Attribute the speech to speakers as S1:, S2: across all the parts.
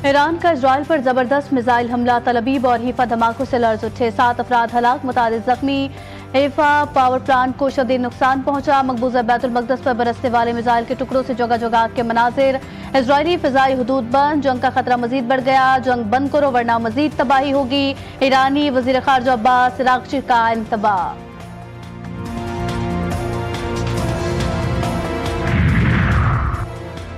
S1: ایران کا اسرائیل پر زبردست میزائل حملہ، تل ابیب اور حیفا دھماکوں سے لرز اٹھے، 7 افراد ہلاک، متعدد زخمی۔ حیفا پاور پلانٹ کو شدید نقصان پہنچا، مقبوضہ بیت المقدس پر برسنے والے میزائل کے ٹکڑوں سے جگہ جگہ آگ کے مناظر۔ اسرائیلی فضائی حدود بند، جنگ کا خطرہ مزید بڑھ گیا، جنگ بند کرو ورنہ مزید تباہی ہوگی، ایرانی وزیر خارجہ عباس اراغچی کا انتباہ۔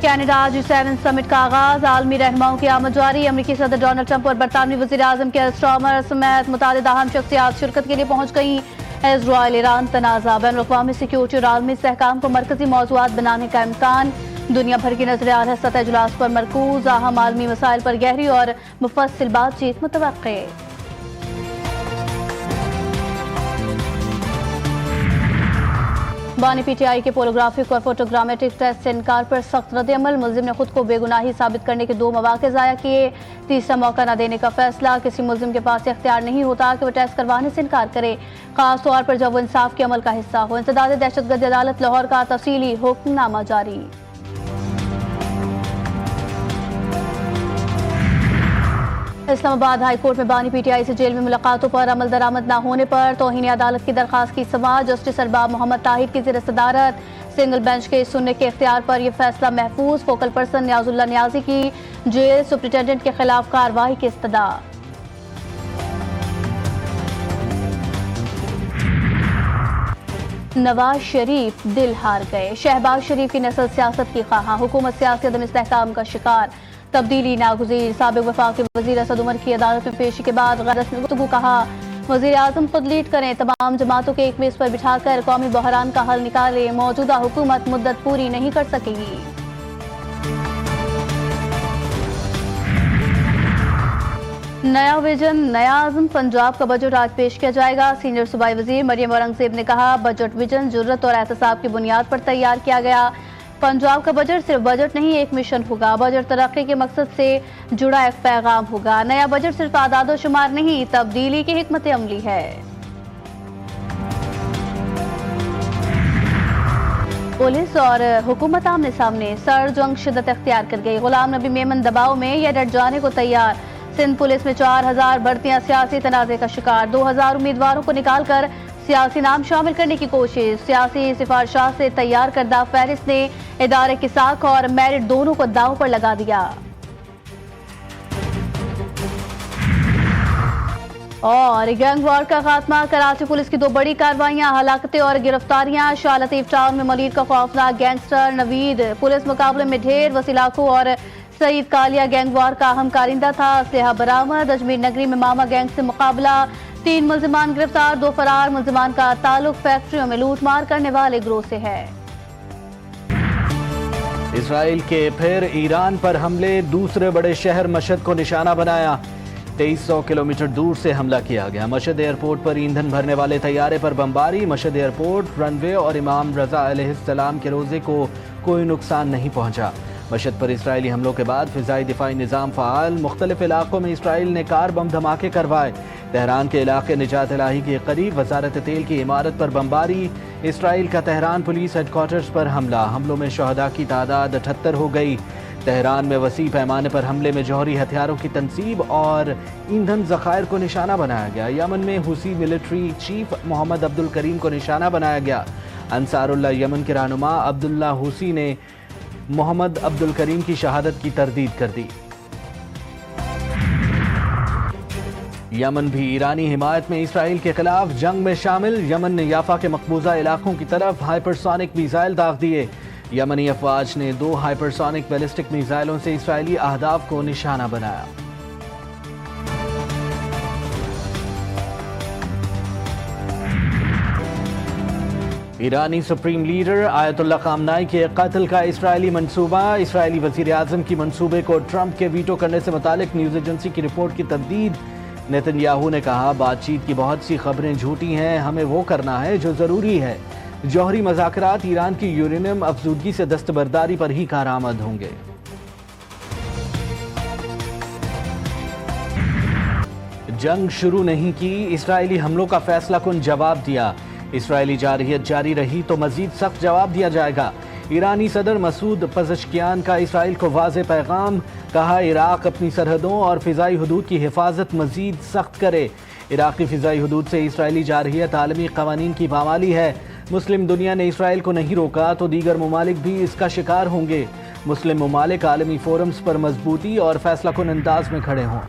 S1: کینیڈا G7 سمٹ کا آغاز، عالمی رہنماؤں کی آمد جاری، امریکی صدر ڈونلڈ ٹرمپ اور برطانوی وزیر اعظم کیئر سٹارمر سمیت متعدد اہم شخصیات شرکت کے لیے پہنچ گئیں۔ اسرائیل ایران تنازع، بین الاقوامی سیکیورٹی اور عالمی استحکام کو مرکزی موضوعات بنانے کا امکان، دنیا بھر کی نظریں ہے سطح اجلاس پر مرکوز، اہم عالمی مسائل پر گہری اور مفصل بات چیت متوقع۔ بانی پی ٹی آئی کے پولوگرافک اور فوٹوگرامیٹک ٹیسٹ سے انکار پر سخت رد عمل، ملزم نے خود کو بے گناہی ثابت کرنے کے 2 مواقع ضائع کیے، تیسرا موقع نہ دینے کا فیصلہ، کسی ملزم کے پاس اختیار نہیں ہوتا کہ وہ ٹیسٹ کروانے سے انکار کرے، خاص طور پر جب وہ انصاف کے عمل کا حصہ ہو۔ انسداد دہشت گردی عدالت لاہور کا تفصیلی حکم نامہ جاری۔ اسلام آباد ہائی کورٹ میں بانی پی ٹی آئی سے جیل میں ملاقاتوں پر عمل درآمد نہ ہونے پر توہین عدالت کی درخواست کی سماعت، جسٹس ارباب محمد طاہر کی زیر صدارت سنگل بینچ کے سننے کے اختیار پر یہ فیصلہ محفوظ، فوکل پرسن نیاز اللہ نیازی کی جیل سپرنٹنڈنٹ کے خلاف کارروائی کی استدعا۔ نواز شریف دل ہار گئے، شہباز شریف کی نسل سیاست کی خواہاں، حکومت سیاسی عدم استحکام کا شکار، تبدیلی ناگزیر، سابق وفاقی وزیر اسد عمر کی عدالت میں پیشی کے بعد غیر رسمی گفتگو، کہا وزیر اعظم خود لیڈ کریں، تمام جماعتوں کے ایک میز پر بٹھا کر قومی بحران کا حل نکالیں، موجودہ حکومت مدت پوری نہیں کر سکے گی۔ نیا ویژن، نیا عزم، پنجاب کا بجٹ آج پیش کیا جائے گا، سینئر صوبائی وزیر مریم اورنگزیب نے کہا بجٹ ویژن جرات اور احتساب کی بنیاد پر تیار کیا گیا، پنجاب کا بجٹ صرف بجٹ نہیں ایک مشن ہوگا، بجٹ ترقی کے مقصد سے جڑا ایک پیغام ہوگا، نیا بجٹ صرف اعداد و شمار نہیں، تبدیلی کی حکمت عملی ہے۔ پولیس اور حکومت آمنے سامنے، سر جنگ شدت اختیار کر گئی، غلام نبی میمن دباؤ میں یا ڈٹ جانے کو تیار، سندھ پولیس میں 4000 بھرتیاں سیاسی تنازع کا شکار، 2000 امیدواروں کو نکال کر سیاسی نام شامل کرنے کی کوشش، سیاسی سفارشات سے تیار کردہ فہرست نے ادارے کی ساکھ اور میرٹ دونوں کو داؤ پر لگا دیا۔ اور گینگ وار کا خاتمہ، کراچی پولیس کی 2 بڑی کارروائیاں، ہلاکتیں اور گرفتاریاں، شاہ لطیف ٹاؤن میں مولید کا خوفناک گینگسٹر نوید، پولیس مقابلے میں ڈھیر، وسیع لاکھوں اور سعید کالیا گینگ وار کا اہم کارندہ تھا، اسلحہ برآمد، اجمیر نگری میں ماما گینگ سے مقابلہ، 3 ملزمان گرفتار، 2 فرار، ملزمان کا تعلق فیکٹریوں میں لوٹ مار کرنے والے گروہ سے ہے۔
S2: اسرائیل کے پھر ایران پر حملے، دوسرے بڑے شہر مشہد کو نشانہ بنایا، 2300 کلومیٹر دور سے حملہ کیا گیا، مشہد ایئرپورٹ پر ایندھن بھرنے والے طیارے پر بمباری، مشہد ایئرپورٹ، رن وے اور امام رضا علیہ السلام کے روزے کو کوئی نقصان نہیں پہنچا۔ مشہد پر اسرائیلی حملوں کے بعد فضائی دفاعی نظام فعال، مختلف علاقوں میں اسرائیل نے کار بم دھماکے کروائے، تہران کے علاقے نجات الہی کے قریب وزارت تیل کی عمارت پر بمباری، اسرائیل کا تہران پولیس ہیڈ کوارٹرز پر حملہ، حملوں میں شہداء کی تعداد 78 ہو گئی، تہران میں وسیع پیمانے پر حملے میں جوہری ہتھیاروں کی تنصیب اور ایندھن ذخائر کو نشانہ بنایا گیا، یمن میں حوثی ملٹری چیف محمد عبد الکریم کو نشانہ بنایا گیا، انصار اللہ یمن کے رہنما عبداللہ حوثی نے محمد عبد الکریم کی شہادت کی تردید کر دی۔ یمن بھی ایرانی حمایت میں اسرائیل کے خلاف جنگ میں شامل، یمن نے یافا کے مقبوضہ علاقوں کی طرف ہائپرسونک میزائل داغ دیے، یمنی افواج نے 2 ہائپرسونک بیلسٹک میزائلوں سے اسرائیلی اہداف کو نشانہ بنایا۔ ایرانی سپریم لیڈر آیت اللہ خامنائی کے قتل کا اسرائیلی منصوبہ، اسرائیلی وزیر اعظم کی منصوبے کو ٹرمپ کے ویٹو کرنے سے متعلق نیوز ایجنسی کی رپورٹ کی تردید، نیتن یاہو نے کہا بات چیت کی بہت سی خبریں جھوٹی ہیں، ہمیں وہ کرنا ہے جو ضروری ہے، جوہری مذاکرات ایران کی یورینیم افزودگی سے دستبرداری پر ہی کارآمد ہوں گے۔ جنگ شروع نہیں کی، اسرائیلی حملوں کا فیصلہ کن جواب دیا، اسرائیلی جارحیت جاری رہی تو مزید سخت جواب دیا جائے گا، ایرانی صدر مسعود پزشکیان کا اسرائیل کو واضح پیغام، کہا عراق اپنی سرحدوں اور فضائی حدود کی حفاظت مزید سخت کرے۔ عراقی فضائی حدود سے اسرائیلی جارحیت عالمی قوانین کی پامالی ہے۔ مسلم دنیا نے اسرائیل کو نہیں روکا تو دیگر ممالک بھی اس کا شکار ہوں گے۔ مسلم ممالک عالمی فورمز پر مضبوطی اور فیصلہ کن انداز میں کھڑے ہوں۔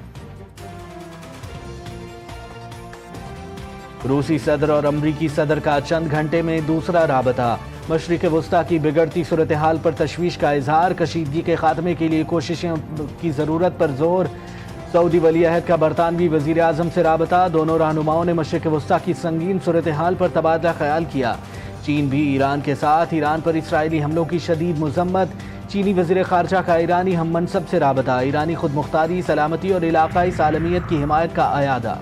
S2: روسی صدر اور امریکی صدر کا چند گھنٹے میں دوسرا رابطہ، مشرق وسطی کی بگڑتی صورتحال پر تشویش کا اظہار، کشیدگی کے خاتمے کے لیے کوششوں کی ضرورت پر زور۔ سعودی ولی عہد کا برطانوی وزیر اعظم سے رابطہ، دونوں رہنماؤں نے مشرق وسطی کی سنگین صورتحال پر تبادلہ خیال کیا۔ چین بھی ایران کے ساتھ، ایران پر اسرائیلی حملوں کی شدید مذمت۔ چینی وزیر خارجہ کا ایرانی ہم منصب سے رابطہ، ایرانی خود مختاری، سلامتی اور علاقائی سالمیت کی حمایت کا اعادہ۔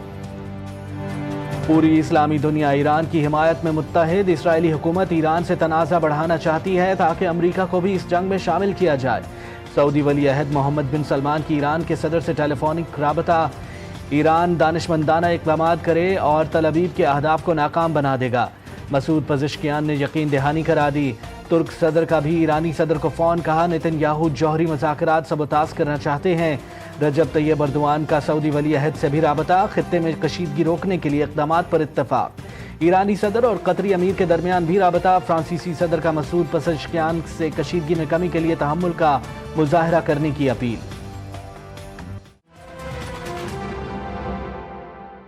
S2: پوری اسلامی دنیا ایران کی حمایت میں متحد، اسرائیلی حکومت ایران سے تنازع بڑھانا چاہتی ہے تاکہ امریکہ کو بھی اس جنگ میں شامل کیا جائے۔ سعودی ولی عہد محمد بن سلمان کی ایران کے صدر سے ٹیلی فونک رابطہ، ایران دانشمندانہ اقدامات کرے اور تل ابیب کے اہداف کو ناکام بنا دے گا۔ مسعود پزشکیان نے یقین دہانی کرا دی۔ ترک صدر کا بھی ایرانی صدر کو فون، کہا نتن یاہو جوہری مذاکرات سبوتاژ کرنا چاہتے ہیں۔ رجب طیب اردوان کا سعودی ولی عہد سے بھی رابطہ، خطے میں کشیدگی روکنے کے لیے اقدامات پر اتفاق۔ ایرانی صدر اور قطری امیر کے درمیان بھی رابطہ، فرانسیسی صدر کا مسعود پزشکیان سے کشیدگی میں کمی کے لیے تحمل کا مظاہرہ کرنے کی اپیل۔